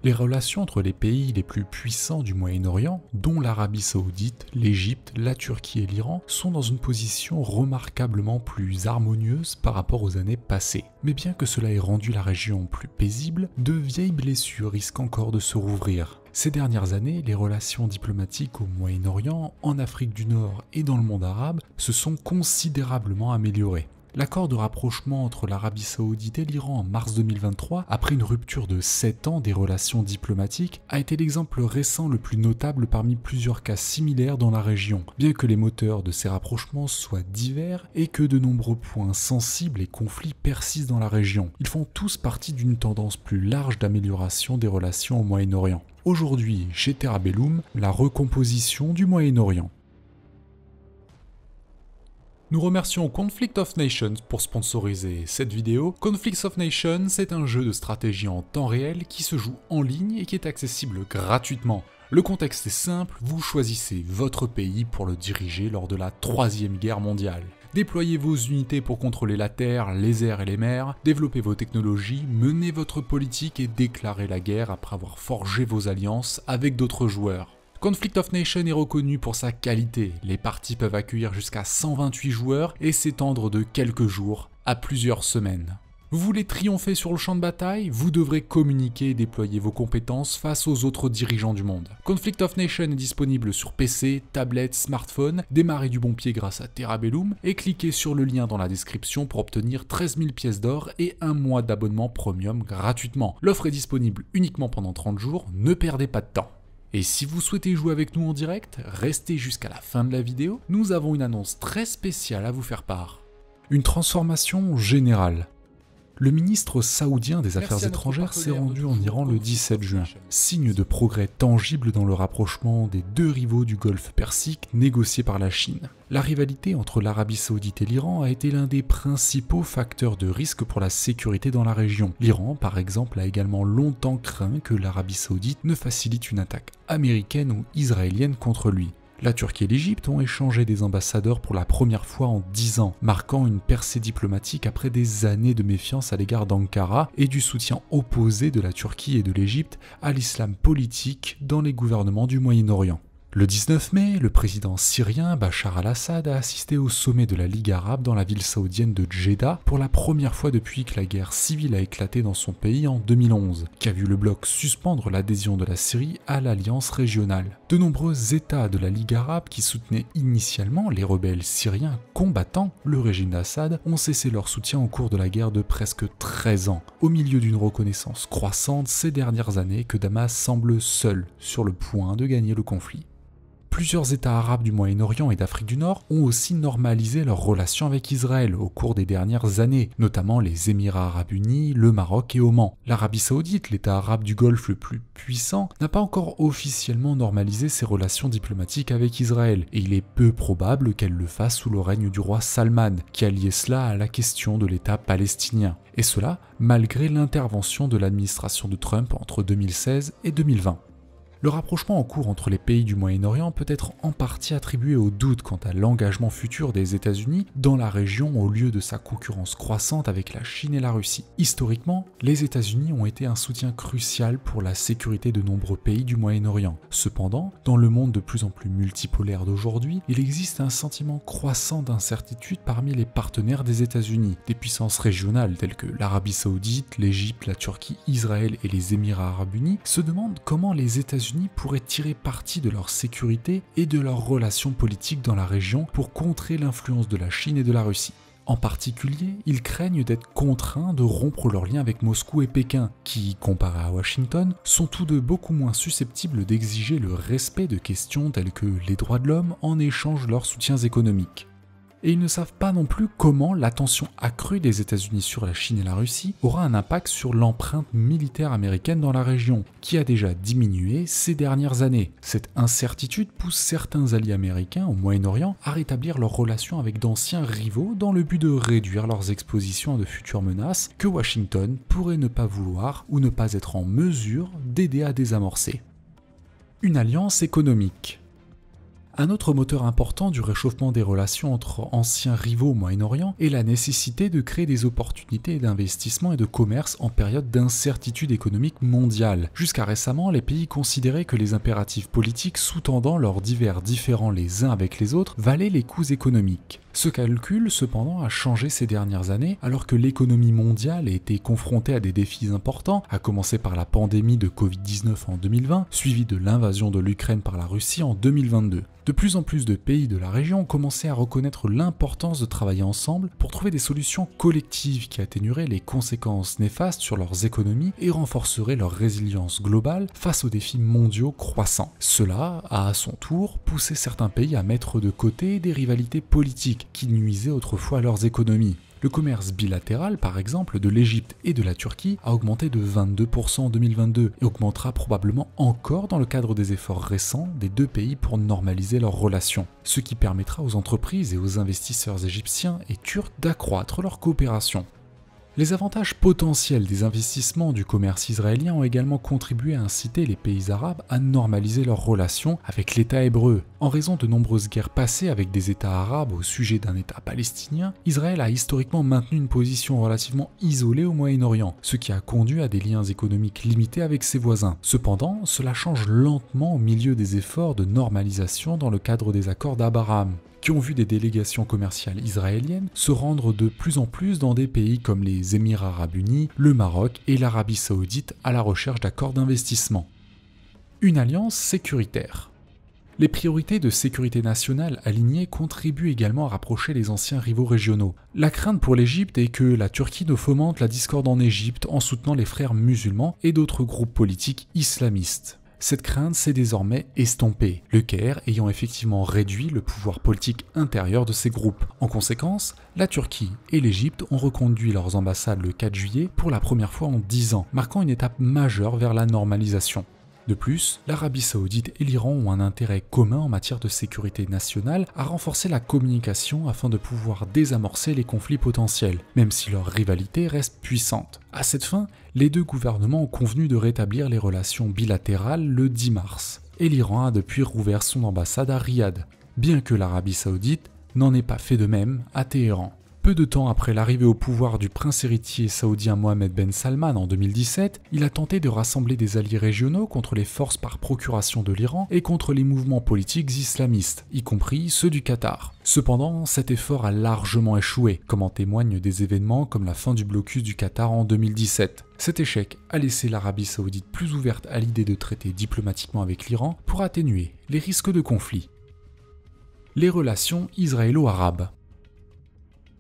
Les relations entre les pays les plus puissants du Moyen-Orient, dont l'Arabie Saoudite, l'Égypte, la Turquie et l'Iran, sont dans une position remarquablement plus harmonieuse par rapport aux années passées. Mais bien que cela ait rendu la région plus paisible, de vieilles blessures risquent encore de se rouvrir. Ces dernières années, les relations diplomatiques au Moyen-Orient, en Afrique du Nord et dans le monde arabe se sont considérablement améliorées. L'accord de rapprochement entre l'Arabie Saoudite et l'Iran en mars 2023, après une rupture de 7 ans des relations diplomatiques, a été l'exemple récent le plus notable parmi plusieurs cas similaires dans la région, bien que les moteurs de ces rapprochements soient divers et que de nombreux points sensibles et conflits persistent dans la région. Ils font tous partie d'une tendance plus large d'amélioration des relations au Moyen-Orient. Aujourd'hui, chez Terra Bellum, la recomposition du Moyen-Orient. Nous remercions Conflict of Nations pour sponsoriser cette vidéo. Conflict of Nations est un jeu de stratégie en temps réel qui se joue en ligne et qui est accessible gratuitement. Le contexte est simple, vous choisissez votre pays pour le diriger lors de la Troisième Guerre mondiale. Déployez vos unités pour contrôler la terre, les airs et les mers, développez vos technologies, menez votre politique et déclarez la guerre après avoir forgé vos alliances avec d'autres joueurs. Conflict of Nations est reconnu pour sa qualité, les parties peuvent accueillir jusqu'à 128 joueurs et s'étendre de quelques jours à plusieurs semaines. Vous voulez triompher sur le champ de bataille? Vous devrez communiquer et déployer vos compétences face aux autres dirigeants du monde. Conflict of Nations est disponible sur PC, tablette, smartphone, démarrez du bon pied grâce à Terra Bellum et cliquez sur le lien dans la description pour obtenir 13 000 pièces d'or et un mois d'abonnement premium gratuitement. L'offre est disponible uniquement pendant 30 jours, ne perdez pas de temps. Et si vous souhaitez jouer avec nous en direct, restez jusqu'à la fin de la vidéo, nous avons une annonce très spéciale à vous faire part. Une transformation générale. Le ministre saoudien des Affaires étrangères s'est rendu en Iran le 17 juin, signe de progrès tangible dans le rapprochement des deux rivaux du Golfe Persique négocié par la Chine. La rivalité entre l'Arabie Saoudite et l'Iran a été l'un des principaux facteurs de risque pour la sécurité dans la région. L'Iran, par exemple, a également longtemps craint que l'Arabie Saoudite ne facilite une attaque américaine ou israélienne contre lui. La Turquie et l'Égypte ont échangé des ambassadeurs pour la première fois en 10 ans, marquant une percée diplomatique après des années de méfiance à l'égard d'Ankara et du soutien opposé de la Turquie et de l'Égypte à l'islam politique dans les gouvernements du Moyen-Orient. Le 19 mai, le président syrien Bachar al-Assad a assisté au sommet de la Ligue arabe dans la ville saoudienne de Djeddah pour la première fois depuis que la guerre civile a éclaté dans son pays en 2011, qui a vu le bloc suspendre l'adhésion de la Syrie à l'alliance régionale. De nombreux États de la Ligue arabe qui soutenaient initialement les rebelles syriens combattant le régime d'Assad ont cessé leur soutien au cours de la guerre de presque 13 ans, au milieu d'une reconnaissance croissante ces dernières années que Damas semble seul sur le point de gagner le conflit. Plusieurs États arabes du Moyen-Orient et d'Afrique du Nord ont aussi normalisé leurs relations avec Israël au cours des dernières années, notamment les Émirats arabes unis, le Maroc et Oman. L'Arabie saoudite, l'État arabe du Golfe le plus puissant, n'a pas encore officiellement normalisé ses relations diplomatiques avec Israël, et il est peu probable qu'elle le fasse sous le règne du roi Salman, qui a lié cela à la question de l'État palestinien. Et cela malgré l'intervention de l'administration de Trump entre 2016 et 2020. Le rapprochement en cours entre les pays du Moyen-Orient peut être en partie attribué au doute quant à l'engagement futur des États-Unis dans la région au lieu de sa concurrence croissante avec la Chine et la Russie. Historiquement, les États-Unis ont été un soutien crucial pour la sécurité de nombreux pays du Moyen-Orient. Cependant, dans le monde de plus en plus multipolaire d'aujourd'hui, il existe un sentiment croissant d'incertitude parmi les partenaires des États-Unis. Des puissances régionales telles que l'Arabie Saoudite, l'Égypte, la Turquie, Israël et les Émirats arabes unis se demandent comment les États-Unis pourraient tirer parti de leur sécurité et de leurs relations politiques dans la région pour contrer l'influence de la Chine et de la Russie. En particulier, ils craignent d'être contraints de rompre leurs liens avec Moscou et Pékin, qui, comparés à Washington, sont tous deux beaucoup moins susceptibles d'exiger le respect de questions telles que les droits de l'homme en échange de leurs soutiens économiques. Et ils ne savent pas non plus comment l'attention accrue des États-Unis sur la Chine et la Russie aura un impact sur l'empreinte militaire américaine dans la région, qui a déjà diminué ces dernières années. Cette incertitude pousse certains alliés américains au Moyen-Orient à rétablir leurs relations avec d'anciens rivaux dans le but de réduire leurs expositions à de futures menaces que Washington pourrait ne pas vouloir ou ne pas être en mesure d'aider à désamorcer. Une alliance économique. Un autre moteur important du réchauffement des relations entre anciens rivaux au Moyen-Orient est la nécessité de créer des opportunités d'investissement et de commerce en période d'incertitude économique mondiale. Jusqu'à récemment, les pays considéraient que les impératifs politiques sous-tendant leurs divers différends les uns avec les autres valaient les coûts économiques. Ce calcul, cependant, a changé ces dernières années alors que l'économie mondiale a été confrontée à des défis importants, à commencer par la pandémie de Covid-19 en 2020, suivie de l'invasion de l'Ukraine par la Russie en 2022. De plus en plus de pays de la région ont commencé à reconnaître l'importance de travailler ensemble pour trouver des solutions collectives qui atténueraient les conséquences néfastes sur leurs économies et renforceraient leur résilience globale face aux défis mondiaux croissants. Cela a à son tour poussé certains pays à mettre de côté des rivalités politiques qui nuisaient autrefois à leurs économies. Le commerce bilatéral, par exemple, de l'Égypte et de la Turquie a augmenté de 22% en 2022 et augmentera probablement encore dans le cadre des efforts récents des deux pays pour normaliser leurs relations, ce qui permettra aux entreprises et aux investisseurs égyptiens et turcs d'accroître leur coopération. Les avantages potentiels des investissements du commerce israélien ont également contribué à inciter les pays arabes à normaliser leurs relations avec l'État hébreu. En raison de nombreuses guerres passées avec des États arabes au sujet d'un État palestinien, Israël a historiquement maintenu une position relativement isolée au Moyen-Orient, ce qui a conduit à des liens économiques limités avec ses voisins. Cependant, cela change lentement au milieu des efforts de normalisation dans le cadre des accords d'Abraham, qui ont vu des délégations commerciales israéliennes se rendre de plus en plus dans des pays comme les Émirats arabes unis, le Maroc et l'Arabie saoudite à la recherche d'accords d'investissement. Une alliance sécuritaire. Les priorités de sécurité nationale alignées contribuent également à rapprocher les anciens rivaux régionaux. La crainte pour l'Égypte est que la Turquie ne fomente la discorde en Égypte en soutenant les frères musulmans et d'autres groupes politiques islamistes. Cette crainte s'est désormais estompée, le Caire ayant effectivement réduit le pouvoir politique intérieur de ces groupes. En conséquence, la Turquie et l'Égypte ont reconduit leurs ambassades le 4 juillet pour la première fois en 10 ans, marquant une étape majeure vers la normalisation. De plus, l'Arabie saoudite et l'Iran ont un intérêt commun en matière de sécurité nationale à renforcer la communication afin de pouvoir désamorcer les conflits potentiels, même si leur rivalité reste puissante. À cette fin, les deux gouvernements ont convenu de rétablir les relations bilatérales le 10 mars, et l'Iran a depuis rouvert son ambassade à Riyad, bien que l'Arabie saoudite n'en ait pas fait de même à Téhéran. Peu de temps après l'arrivée au pouvoir du prince héritier saoudien Mohammed Ben Salman en 2017, il a tenté de rassembler des alliés régionaux contre les forces par procuration de l'Iran et contre les mouvements politiques islamistes, y compris ceux du Qatar. Cependant, cet effort a largement échoué, comme en témoignent des événements comme la fin du blocus du Qatar en 2017. Cet échec a laissé l'Arabie saoudite plus ouverte à l'idée de traiter diplomatiquement avec l'Iran pour atténuer les risques de conflit. Les relations israélo-arabes.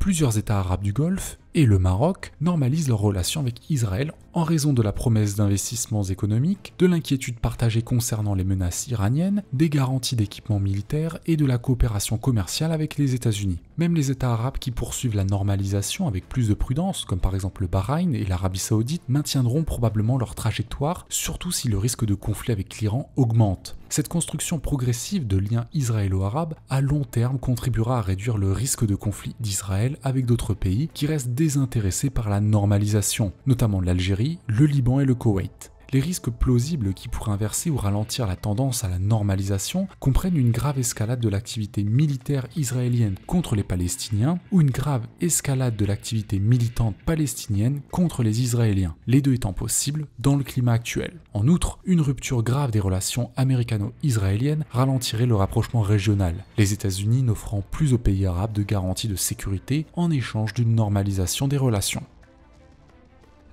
Plusieurs États arabes du Golfe et le Maroc normalisent leurs relations avec Israël en raison de la promesse d'investissements économiques, de l'inquiétude partagée concernant les menaces iraniennes, des garanties d'équipements militaires et de la coopération commerciale avec les États-Unis. Même les États arabes qui poursuivent la normalisation avec plus de prudence, comme par exemple le Bahreïn et l'Arabie saoudite, maintiendront probablement leur trajectoire, surtout si le risque de conflit avec l'Iran augmente. Cette construction progressive de liens israélo-arabes à long terme contribuera à réduire le risque de conflit d'Israël avec d'autres pays qui restent désintéressés par la normalisation, notamment l'Algérie, le Liban et le Koweït. Les risques plausibles qui pourraient inverser ou ralentir la tendance à la normalisation comprennent une grave escalade de l'activité militaire israélienne contre les Palestiniens ou une grave escalade de l'activité militante palestinienne contre les Israéliens, les deux étant possibles dans le climat actuel. En outre, une rupture grave des relations américano-israéliennes ralentirait le rapprochement régional, les États-Unis n'offrant plus aux pays arabes de garanties de sécurité en échange d'une normalisation des relations.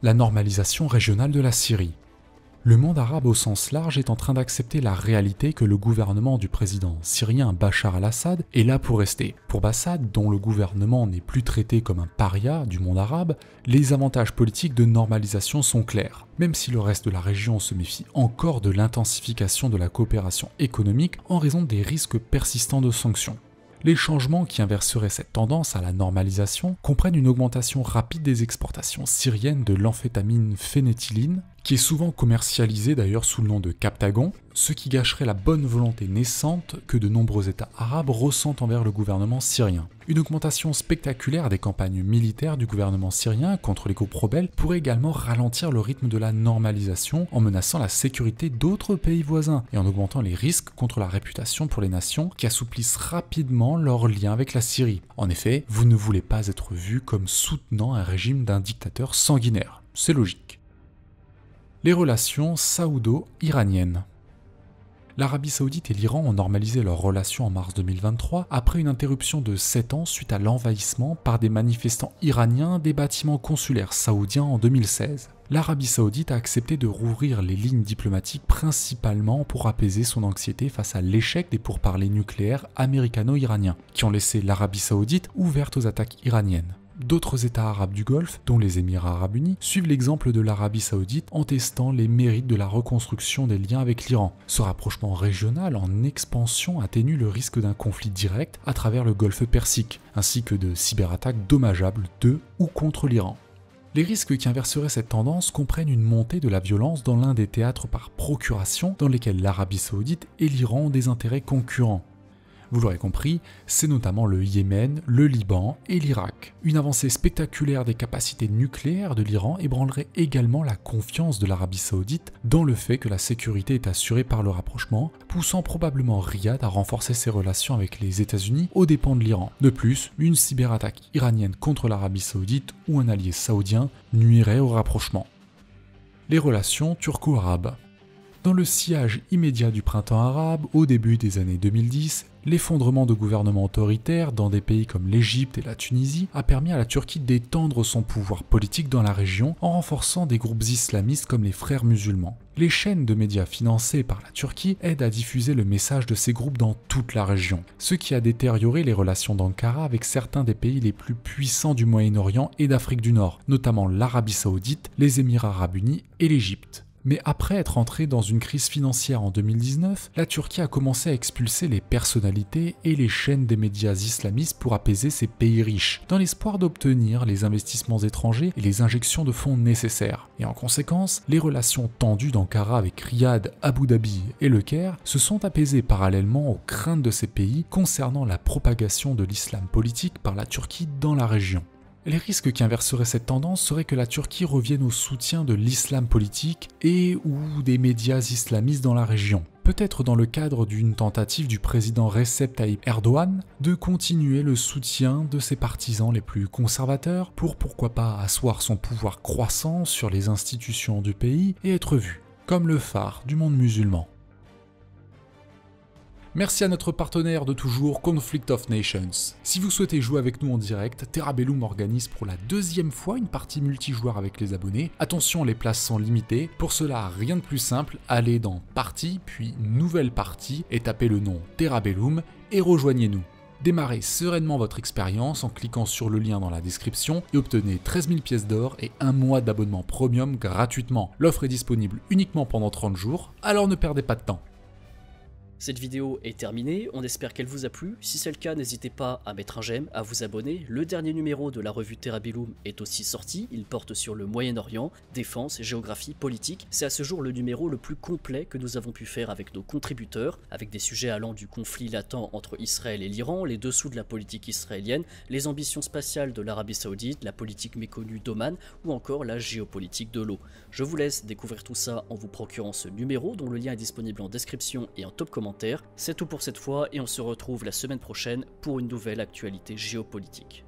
La normalisation régionale de la Syrie. Le monde arabe au sens large est en train d'accepter la réalité que le gouvernement du président syrien Bachar al-Assad est là pour rester. Pour Assad, dont le gouvernement n'est plus traité comme un paria du monde arabe, les avantages politiques de normalisation sont clairs. Même si le reste de la région se méfie encore de l'intensification de la coopération économique en raison des risques persistants de sanctions. Les changements qui inverseraient cette tendance à la normalisation comprennent une augmentation rapide des exportations syriennes de l'amphétamine phénéthyline, qui est souvent commercialisé d'ailleurs sous le nom de Captagon, ce qui gâcherait la bonne volonté naissante que de nombreux États arabes ressentent envers le gouvernement syrien. Une augmentation spectaculaire des campagnes militaires du gouvernement syrien contre les groupes rebelles pourrait également ralentir le rythme de la normalisation en menaçant la sécurité d'autres pays voisins et en augmentant les risques contre la réputation pour les nations qui assouplissent rapidement leurs liens avec la Syrie. En effet, vous ne voulez pas être vu comme soutenant un régime d'un dictateur sanguinaire. C'est logique. Les relations saoudo-iraniennes. L'Arabie Saoudite et l'Iran ont normalisé leurs relations en mars 2023 après une interruption de 7 ans suite à l'envahissement par des manifestants iraniens des bâtiments consulaires saoudiens en 2016. L'Arabie Saoudite a accepté de rouvrir les lignes diplomatiques principalement pour apaiser son anxiété face à l'échec des pourparlers nucléaires américano-iraniens, qui ont laissé l'Arabie Saoudite ouverte aux attaques iraniennes. D'autres États arabes du Golfe, dont les Émirats arabes unis, suivent l'exemple de l'Arabie Saoudite en testant les mérites de la reconstruction des liens avec l'Iran. Ce rapprochement régional en expansion atténue le risque d'un conflit direct à travers le Golfe Persique, ainsi que de cyberattaques dommageables de ou contre l'Iran. Les risques qui inverseraient cette tendance comprennent une montée de la violence dans l'un des théâtres par procuration dans lesquels l'Arabie Saoudite et l'Iran ont des intérêts concurrents. Vous l'aurez compris, c'est notamment le Yémen, le Liban et l'Irak. Une avancée spectaculaire des capacités nucléaires de l'Iran ébranlerait également la confiance de l'Arabie Saoudite dans le fait que la sécurité est assurée par le rapprochement, poussant probablement Riyad à renforcer ses relations avec les États-Unis aux dépens de l'Iran. De plus, une cyberattaque iranienne contre l'Arabie Saoudite ou un allié saoudien nuirait au rapprochement. Les relations turco-arabes. Dans le sillage immédiat du printemps arabe, au début des années 2010, l'effondrement de gouvernements autoritaires dans des pays comme l'Égypte et la Tunisie a permis à la Turquie d'étendre son pouvoir politique dans la région en renforçant des groupes islamistes comme les Frères musulmans. Les chaînes de médias financées par la Turquie aident à diffuser le message de ces groupes dans toute la région, ce qui a détérioré les relations d'Ankara avec certains des pays les plus puissants du Moyen-Orient et d'Afrique du Nord, notamment l'Arabie Saoudite, les Émirats arabes unis et l'Égypte. Mais après être entrée dans une crise financière en 2019, la Turquie a commencé à expulser les personnalités et les chaînes des médias islamistes pour apaiser ces pays riches, dans l'espoir d'obtenir les investissements étrangers et les injections de fonds nécessaires. Et en conséquence, les relations tendues d'Ankara avec Riyad, Abu Dhabi et Le Caire se sont apaisées parallèlement aux craintes de ces pays concernant la propagation de l'islam politique par la Turquie dans la région. Les risques qui inverseraient cette tendance seraient que la Turquie revienne au soutien de l'islam politique et ou des médias islamistes dans la région. Peut-être dans le cadre d'une tentative du président Recep Tayyip Erdogan de continuer le soutien de ses partisans les plus conservateurs pour pourquoi pas asseoir son pouvoir croissant sur les institutions du pays et être vu comme le phare du monde musulman. Merci à notre partenaire de toujours, Conflict of Nations. Si vous souhaitez jouer avec nous en direct, Terabellum organise pour la deuxième fois une partie multijoueur avec les abonnés. Attention, les places sont limitées. Pour cela, rien de plus simple, allez dans Partie, puis Nouvelle partie et tapez le nom Terabellum et rejoignez-nous. Démarrez sereinement votre expérience en cliquant sur le lien dans la description et obtenez 13 000 pièces d'or et un mois d'abonnement premium gratuitement. L'offre est disponible uniquement pendant 30 jours, alors ne perdez pas de temps. Cette vidéo est terminée, on espère qu'elle vous a plu. Si c'est le cas, n'hésitez pas à mettre un j'aime, à vous abonner. Le dernier numéro de la revue Terabellum est aussi sorti, il porte sur le Moyen-Orient, défense, géographie, politique. C'est à ce jour le numéro le plus complet que nous avons pu faire avec nos contributeurs, avec des sujets allant du conflit latent entre Israël et l'Iran, les dessous de la politique israélienne, les ambitions spatiales de l'Arabie Saoudite, la politique méconnue d'Oman ou encore la géopolitique de l'eau. Je vous laisse découvrir tout ça en vous procurant ce numéro dont le lien est disponible en description et en top commentaire. C'est tout pour cette fois et on se retrouve la semaine prochaine pour une nouvelle actualité géopolitique.